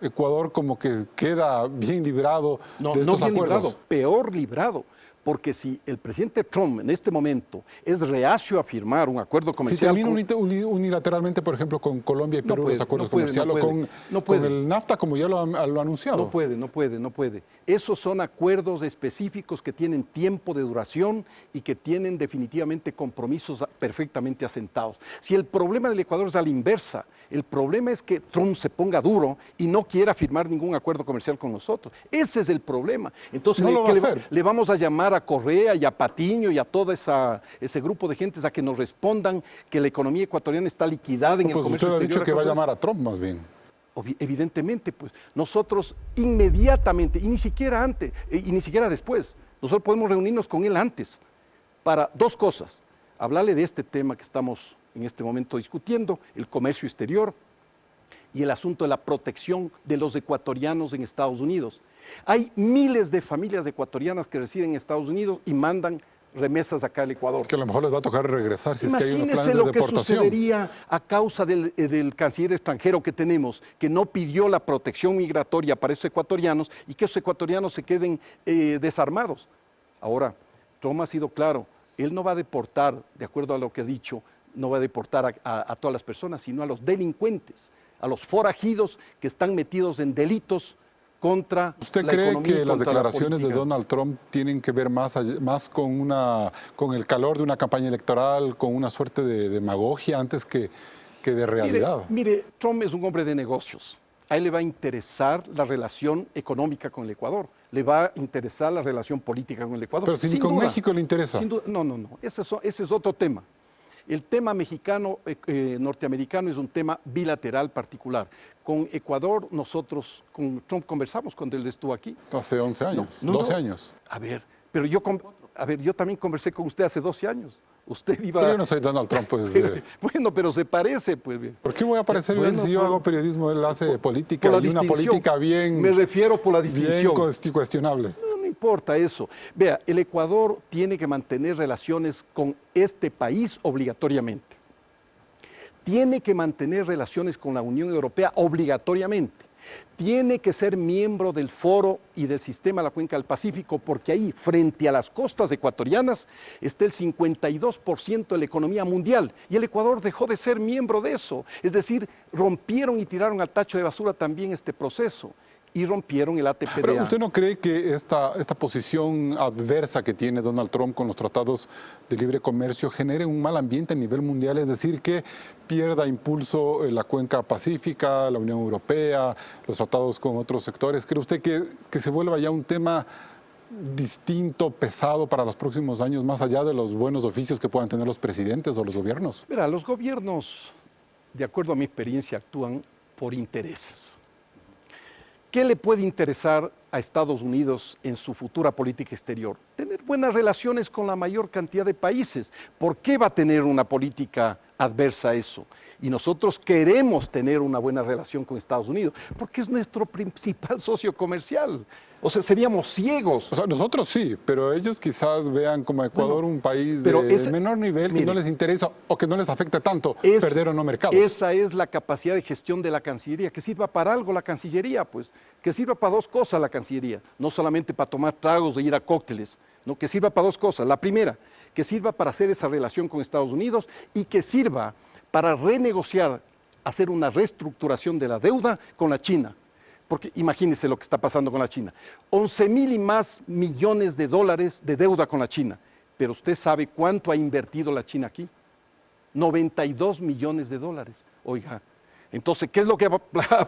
Ecuador como que queda bien librado de estos acuerdos? Peor librado. Porque si el presidente Trump en este momento es reacio a firmar un acuerdo comercial... Si termina unilateralmente, por ejemplo, con Colombia y Perú los acuerdos comerciales, o con el NAFTA, como ya lo ha anunciado. No puede. Esos son acuerdos específicos que tienen tiempo de duración y que tienen definitivamente compromisos perfectamente asentados. Si el problema del Ecuador es a la inversa, el problema es que Trump se ponga duro y no quiera firmar ningún acuerdo comercial con nosotros. Ese es el problema. Entonces, le vamos a llamar a Correa y a Patiño y a todo ese grupo de gentes a que nos respondan que la economía ecuatoriana está liquidada en el comercio exterior. Usted ha dicho que va a llamar a Trump más bien. Evidentemente, pues nosotros inmediatamente, y ni siquiera antes, y ni siquiera después, nosotros podemos reunirnos con él antes para 2 cosas. Hablarle de este tema que estamos en este momento discutiendo, el comercio exterior y el asunto de la protección de los ecuatorianos en Estados Unidos. Hay miles de familias ecuatorianas que residen en Estados Unidos y mandan remesas acá al Ecuador. Que a lo mejor les va a tocar regresar si es que hay unos Imagínese planes de lo que deportación. sucedería a causa del canciller extranjero que tenemos, que no pidió la protección migratoria para esos ecuatorianos y que esos ecuatorianos se queden desarmados. Ahora, Trump ha sido claro, él no va a deportar, de acuerdo a lo que ha dicho, no va a deportar a todas las personas, sino a los delincuentes, a los forajidos que están metidos en delitos contra ¿Usted la cree economía y que las contra la declaraciones de política. Donald Trump tienen que ver más con el calor de una campaña electoral, con una suerte de demagogia antes que de realidad? Mire, Trump es un hombre de negocios. A él le va a interesar la relación económica con el Ecuador, le va a interesar la relación política con el Ecuador. Pero si Sin con duda, México le interesa. sin duda. No, ese es otro tema. El tema mexicano, norteamericano es un tema bilateral particular. Con Ecuador, nosotros, con Trump conversamos cuando él estuvo aquí. Hace 11 años, No, 12 no. años. A ver, pero yo también conversé con usted hace 12 años. Usted iba... Pero yo no soy Donald Trump, pues. Bueno, pero se parece, pues bien. ¿Por qué voy a aparecer yo? Bueno, Si yo por- hago periodismo, él hace política, Por la y una distinción. política bien, Me refiero por la bien distinción. cuestionable. No importa eso. Vea, el Ecuador tiene que mantener relaciones con este país obligatoriamente. Tiene que mantener relaciones con la Unión Europea obligatoriamente. Tiene que ser miembro del Foro y del Sistema de la Cuenca del Pacífico, porque ahí, frente a las costas ecuatorianas, está el 52% de la economía mundial. Y el Ecuador dejó de ser miembro de eso. Es decir, rompieron y tiraron al tacho de basura también este proceso. Y rompieron el ATPDA. Pero ¿usted no cree que esta posición adversa que tiene Donald Trump con los tratados de libre comercio genere un mal ambiente a nivel mundial? Es decir, que pierda impulso la cuenca pacífica, la Unión Europea, los tratados con otros sectores. ¿Cree usted que se vuelva ya un tema distinto, pesado para los próximos años, más allá de los buenos oficios que puedan tener los presidentes o los gobiernos? Mira, los gobiernos, de acuerdo a mi experiencia, actúan por intereses. ¿Qué le puede interesar a Estados Unidos en su futura política exterior? Tener buenas relaciones con la mayor cantidad de países. ¿Por qué va a tener una política adversa a eso? Y nosotros queremos tener una buena relación con Estados Unidos, porque es nuestro principal socio comercial. O sea, seríamos ciegos. O sea, nosotros sí, pero ellos quizás vean como Ecuador un país pero de esa- menor nivel que mire, no les interesa o que no les afecte tanto perder o no mercados. Esa es la capacidad de gestión de la Cancillería, que sirva para algo la Cancillería, pues, que sirva para dos cosas la Cancillería, no solamente para tomar tragos e ir a cócteles, no, que sirva para dos cosas. La primera, que sirva para hacer esa relación con Estados Unidos y que sirva para renegociar, hacer una reestructuración de la deuda con la China. Porque imagínense lo que está pasando con la China. 11,000 y más millones de dólares de deuda con la China. Pero usted sabe cuánto ha invertido la China aquí. 92 millones de dólares. Oiga, entonces, ¿qué es lo que va a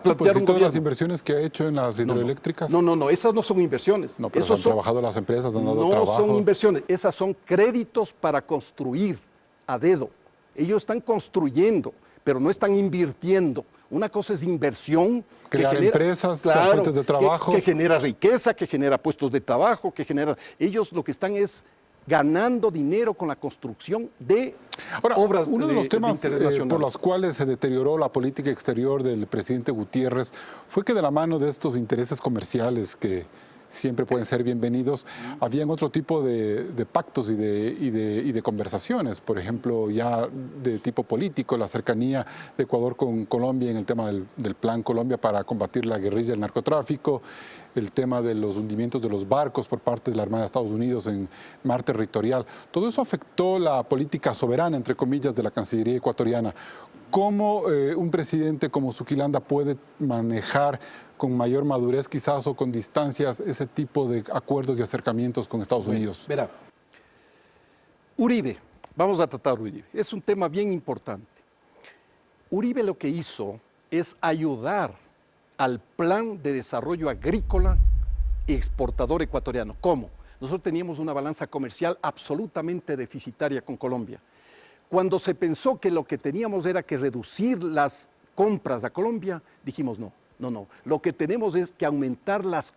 plantear Pues, ¿y un todas las gobierno? inversiones que ha hecho en las hidroeléctricas? No, esas no son inversiones. No, pero Esos han trabajado las empresas, han dado no trabajo. son inversiones, esas son créditos para construir a dedo. Ellos están construyendo, pero no están invirtiendo. Una cosa es inversión. Crear empresas, dar fuentes de trabajo. Que genera riqueza, que genera puestos de trabajo, que genera... Ellos lo que están es ganando dinero con la construcción de Ahora, obras uno de los temas interés nacional. por los cuales se deterioró la política exterior del presidente Gutiérrez fue que de la mano de estos intereses comerciales que siempre pueden ser bienvenidos, habían otro tipo de pactos y de conversaciones, por ejemplo, ya de tipo político, la cercanía de Ecuador con Colombia en el tema del Plan Colombia para combatir la guerrilla y el narcotráfico, el tema de los hundimientos de los barcos por parte de la Armada de Estados Unidos en mar territorial. Todo eso afectó la política soberana, entre comillas, de la Cancillería ecuatoriana. ¿Cómo un presidente como Zuquilanda puede manejar con mayor madurez quizás o con distancias ese tipo de acuerdos y acercamientos con Estados Unidos? Verá, Uribe, vamos a tratar Uribe, es un tema bien importante. Uribe lo que hizo es ayudar al plan de desarrollo agrícola y exportador ecuatoriano. ¿Cómo? Nosotros teníamos una balanza comercial absolutamente deficitaria con Colombia. Cuando se pensó que lo que teníamos era que reducir las compras a Colombia, dijimos no. Lo que tenemos es que aumentar las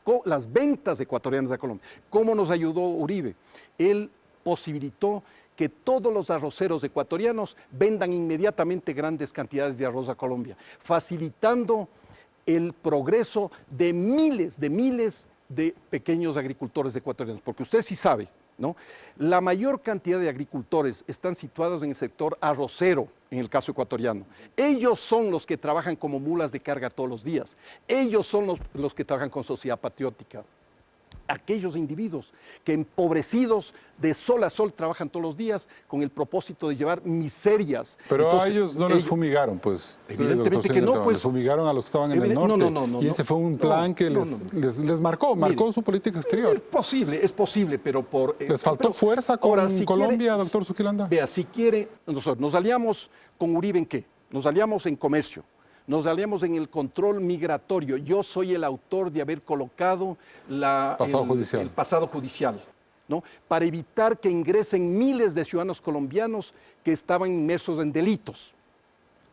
ventas ecuatorianas a Colombia. ¿Cómo nos ayudó Uribe? Él posibilitó que todos los arroceros ecuatorianos vendan inmediatamente grandes cantidades de arroz a Colombia, facilitando el progreso de miles de pequeños agricultores ecuatorianos. Porque usted sí sabe, ¿no? La mayor cantidad de agricultores están situados en el sector arrocero, en el caso ecuatoriano. Ellos son los que trabajan como mulas de carga todos los días. Ellos son los que trabajan con sociedad patriótica. Aquellos individuos que empobrecidos de sol a sol trabajan todos los días con el propósito de llevar miserias. Pero Entonces, a ellos no les fumigaron, pues. Evidentemente doctor que no, Sinisterra, pues. les fumigaron a los que estaban en el norte. Y ese fue un plan que les marcó Mire, su política exterior. Es posible, pero por... ¿Les faltó fuerza con Colombia, doctor Zuquilanda? Vea, si quiere, nosotros nos aliamos con Uribe ¿en qué? Nos aliamos en comercio. Nos aliamos en el control migratorio. Yo soy el autor de haber colocado el pasado judicial, ¿no? Para evitar que ingresen miles de ciudadanos colombianos que estaban inmersos en delitos.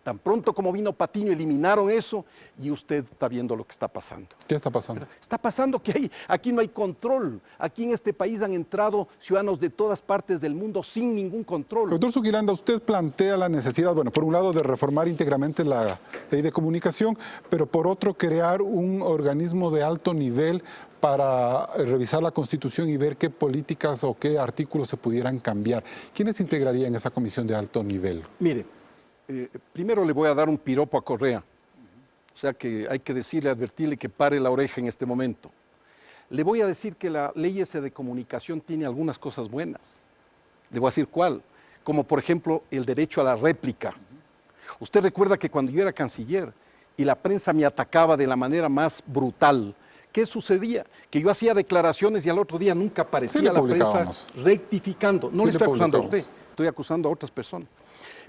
Tan pronto como vino Patiño, eliminaron eso y usted está viendo lo que está pasando. ¿Qué está pasando? Está pasando que aquí no hay control. Aquí en este país han entrado ciudadanos de todas partes del mundo sin ningún control. Doctor Zuquilanda, usted plantea la necesidad, bueno, por un lado de reformar íntegramente la ley de comunicación, pero por otro crear un organismo de alto nivel para revisar la Constitución y ver qué políticas o qué artículos se pudieran cambiar. ¿Quiénes integrarían esa comisión de alto nivel? Mire, primero le voy a dar un piropo a Correa. O sea que hay que decirle, advertirle que pare la oreja en este momento. Le voy a decir que la ley esa de comunicación tiene algunas cosas buenas. Le voy a decir cuál. Como por ejemplo el derecho a la réplica. Usted recuerda que cuando yo era canciller y la prensa me atacaba de la manera más brutal, ¿qué sucedía? Que yo hacía declaraciones y al otro día nunca aparecía la prensa rectificando. No le estoy acusando a usted, estoy acusando a otras personas.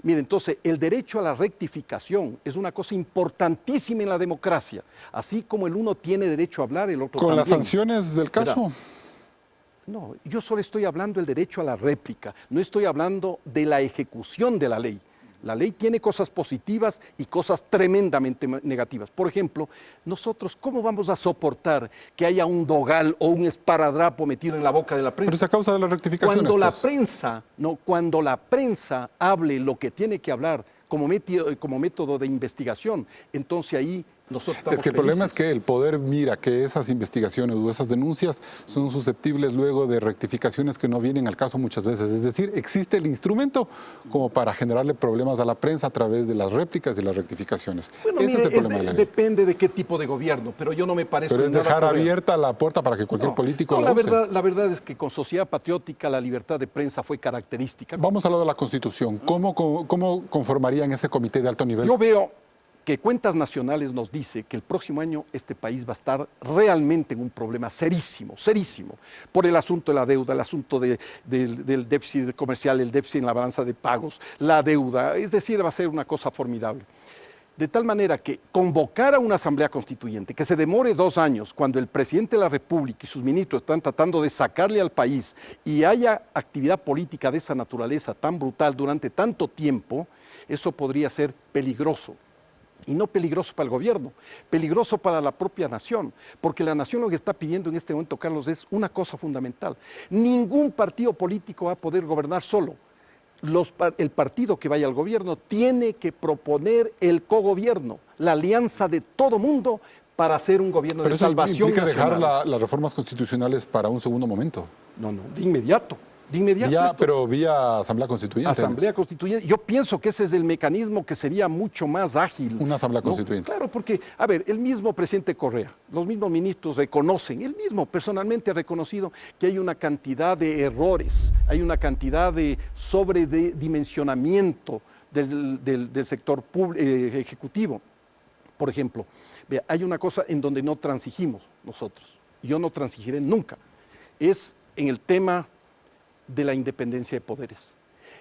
Mire, entonces, el derecho a la rectificación es una cosa importantísima en la democracia. Así como el uno tiene derecho a hablar, el otro también. ¿Con las sanciones del caso? No, yo solo estoy hablando del derecho a la réplica. No estoy hablando de la ejecución de la ley. La ley tiene cosas positivas y cosas tremendamente negativas. Por ejemplo, nosotros, ¿cómo vamos a soportar que haya un dogal o un esparadrapo metido en la boca de la prensa? Pero es a causa de las rectificaciones. Cuando la prensa hable lo que tiene que hablar como método de investigación, entonces ahí nosotros estamos Es que el problema es que el poder mira que esas investigaciones o esas denuncias son susceptibles luego de rectificaciones que no vienen al caso muchas veces. Es decir, existe el instrumento como para generarle problemas a la prensa a través de las réplicas y las rectificaciones. Bueno, Ese mire, es el problema de la ley. Depende de qué tipo de gobierno, pero yo no me parezco Pero es en nada dejar Correa. abierta la puerta para que cualquier político la use. La verdad es que con sociedad patriótica la libertad de prensa fue característica. Vamos a hablar de la Constitución. ¿Cómo conformarían ese comité de alto nivel? Yo veo que Cuentas Nacionales nos dice que el próximo año este país va a estar realmente en un problema serísimo, serísimo, por el asunto de la deuda, el asunto del déficit comercial, el déficit en la balanza de pagos, la deuda, es decir, va a ser una cosa formidable. De tal manera que convocar a una asamblea constituyente, que se demore 2 años, cuando el presidente de la República y sus ministros están tratando de sacarle al país y haya actividad política de esa naturaleza tan brutal durante tanto tiempo, eso podría ser peligroso. Y no peligroso para el gobierno, peligroso para la propia nación, porque la nación lo que está pidiendo en este momento, Carlos, es una cosa fundamental. Ningún partido político va a poder gobernar solo. El partido que vaya al gobierno tiene que proponer el cogobierno, la alianza de todo mundo para hacer un gobierno de salvación implica nacional. dejar las reformas constitucionales para un segundo momento. No, de inmediato. Pero vía Asamblea Constituyente. Asamblea Constituyente. Yo pienso que ese es el mecanismo que sería mucho más ágil. Una Asamblea Constituyente. Claro, porque, a ver, el mismo presidente Correa, los mismos ministros reconocen, él mismo personalmente ha reconocido que hay una cantidad de errores, hay una cantidad de sobredimensionamiento del sector ejecutivo. Por ejemplo, vea, hay una cosa en donde no transigimos nosotros, yo no transigiré nunca, es en el tema de la independencia de poderes.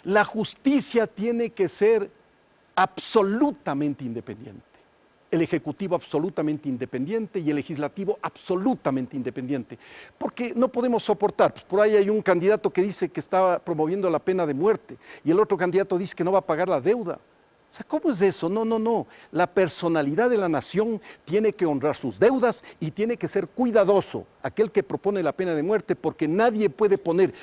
La justicia tiene que ser absolutamente independiente, el Ejecutivo absolutamente independiente y el Legislativo absolutamente independiente, porque no podemos soportar, pues por ahí hay un candidato que dice que estaba promoviendo la pena de muerte y el otro candidato dice que no va a pagar la deuda. O sea, ¿cómo es eso? No. La personalidad de la nación tiene que honrar sus deudas y tiene que ser cuidadoso aquel que propone la pena de muerte, porque nadie puede poner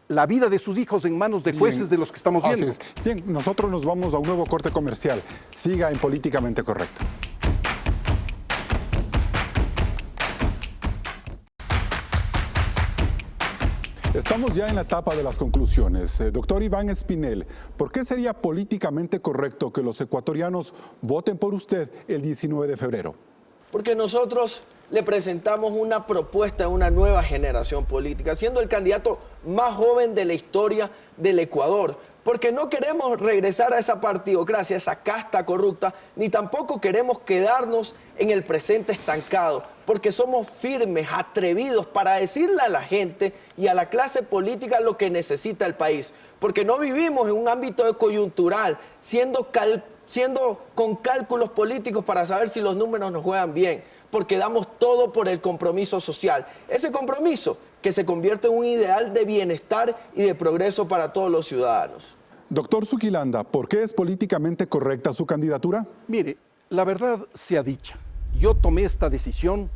la vida de sus hijos en manos de jueces de los que estamos viendo. Así es. Bien, nosotros nos vamos a un nuevo corte comercial. Siga en Políticamente Correcto. Estamos ya en la etapa de las conclusiones. Doctor Iván Espinel, ¿por qué sería políticamente correcto que los ecuatorianos voten por usted el 19 de febrero? Porque nosotros le presentamos una propuesta de una nueva generación política, siendo el candidato más joven de la historia del Ecuador. Porque no queremos regresar a esa partidocracia, esa casta corrupta, ni tampoco queremos quedarnos en el presente estancado, porque somos firmes, atrevidos para decirle a la gente y a la clase política lo que necesita el país. Porque no vivimos en un ámbito coyuntural, siendo con cálculos políticos para saber si los números nos juegan bien, porque damos todo por el compromiso social. Ese compromiso que se convierte en un ideal de bienestar y de progreso para todos los ciudadanos. Doctor Zuquilanda, ¿por qué es políticamente correcta su candidatura? Mire, la verdad sea dicha. Yo tomé esta decisión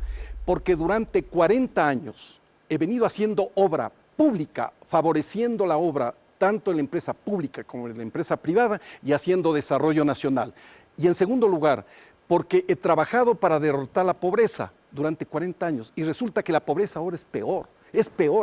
porque durante 40 años he venido haciendo obra pública, favoreciendo la obra tanto en la empresa pública como en la empresa privada y haciendo desarrollo nacional. Y en segundo lugar, porque he trabajado para derrotar la pobreza durante 40 años y resulta que la pobreza ahora es peor,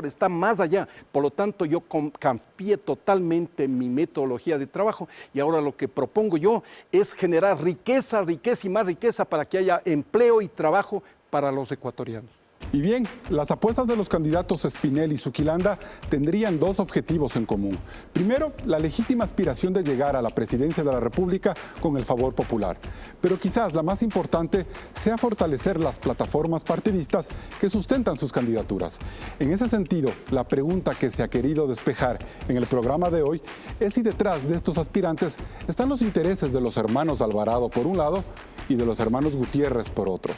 está más allá. Por lo tanto, yo cambié totalmente mi metodología de trabajo y ahora lo que propongo yo es generar riqueza, riqueza y más riqueza para que haya empleo y trabajo para los ecuatorianos. Y bien, las apuestas de los candidatos Espinel y Zuquilanda tendrían dos objetivos en común. Primero, la legítima aspiración de llegar a la presidencia de la República con el favor popular. Pero quizás la más importante sea fortalecer las plataformas partidistas que sustentan sus candidaturas. En ese sentido, la pregunta que se ha querido despejar en el programa de hoy es si detrás de estos aspirantes están los intereses de los hermanos Alvarado por un lado y de los hermanos Gutiérrez por otro.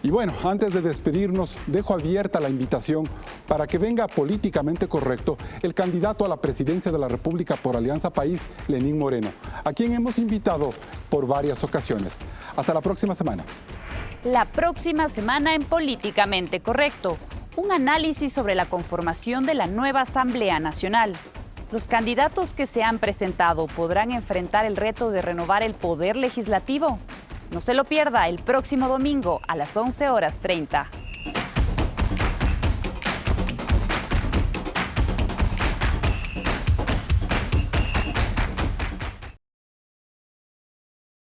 Y bueno, antes de despedirnos, dejo abierta la invitación para que venga políticamente correcto el candidato a la presidencia de la República por Alianza País, Lenín Moreno, a quien hemos invitado por varias ocasiones. Hasta la próxima semana. La próxima semana en Políticamente Correcto, un análisis sobre la conformación de la nueva Asamblea Nacional. Los candidatos que se han presentado podrán enfrentar el reto de renovar el poder legislativo. No se lo pierda el próximo domingo a las 11:30.